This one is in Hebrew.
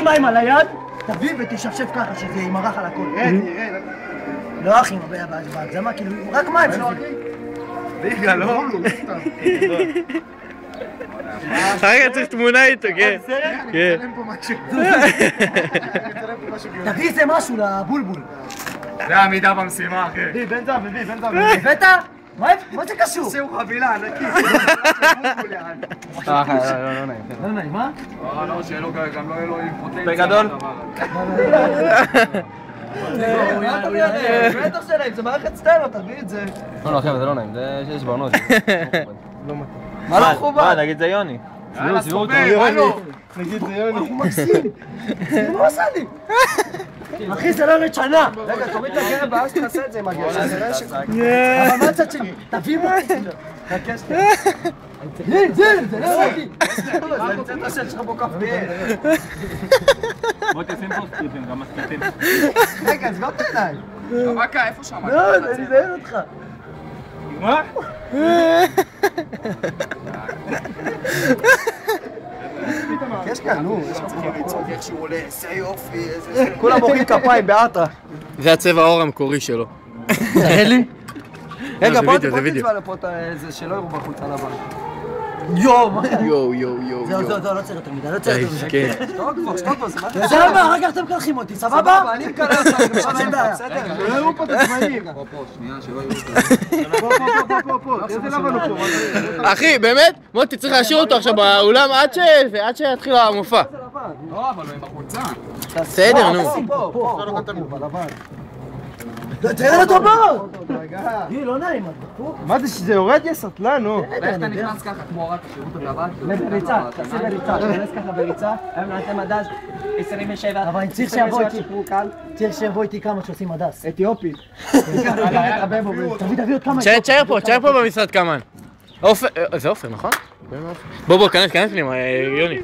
מים על היד, תביא ותשפשף ככה שזה ימרח על הכל. ירד. לא אחי, בהגזמה, כאילו, רק מים שלך. ליגה, לא? אחר כך צריך תמונה איתו, כן. אני מצלם פה משהו. תביא איזה משהו לבולבול. זה העמידה במשימה, אחי. בן זב. הבאת? מה זה קשור? עושה חבילה ענקית. לא נעים. לא נעים, מה? לא, שיהיה גם לא יהיה לו אימפוטנציה. בגדול. בטח שלהם, זה מערכת סטלו, תביא את זה. לא, חבר'ה, זה לא נעים, זה שיש בעונות. מה לא מכובד? נגיד זה יוני. יאללה, סופר, הלו. נגיד זה יוני. הוא מקסים. זה לא עושה לי. אחי, זה לא ירד שנה. רגע, תוריד את הגרם ואז תעשה את זה עם הגרם. אבל מה הצד שלי? תביא מה? חכה שתי. זה לא רגיל. זה המצאת השל שלך פה כף תהיה. בוא תשים פה סקריפים, גם מסקריפים. רגע, סגור את העיניים. רבקה, איפה שם? לא, אני זהיר אותך. מה? יש כאן, נו. איך שהוא עולה, איזה יופי, איזה... כולם מוחאים כפיים באטרה. זה הצבע העור המקורי שלו. תראה לי. רגע, בוא זה וידאו. תצבע לפה את זה, שלא יראו בחוץ על הבן. יואו. יואו. זהו, לא צריך יותר מדי, לא צריך יותר מדי. כן. שתוק כבר, זה מה אתה... בסדר, אחר כך אתם מקלחים אותי, סבבה? סבבה, אני מקלל אותך, אין בעיה. בסדר? לא יראו פה את הצבעים. פה, שנייה, שלא יראו אותך. פה, איזה לבן הוא פה? אחי, באמת? מוטי, צריך להשאיר אותו עכשיו באולם עד שיתחיל המופע. לא, אבל הוא עם החולצה. בסדר, נו. פה, בלבן. תראה לו טובות! לא נעים, מה זה שזה יורד יסטלן, נו? ואיך אתה נכנס ככה כמו רק שירות הטבעת? בריצה, תעשה בריצה, תכנס ככה בריצה, היום נעשה מדס 27, אבל אני צריך שיבוא איתי כמה שעושים מדס. אתיופי. תביא עוד כמה. תשאר פה במשרד כמן. זה עופר, נכון? בוא, כנס פנימה, יוני.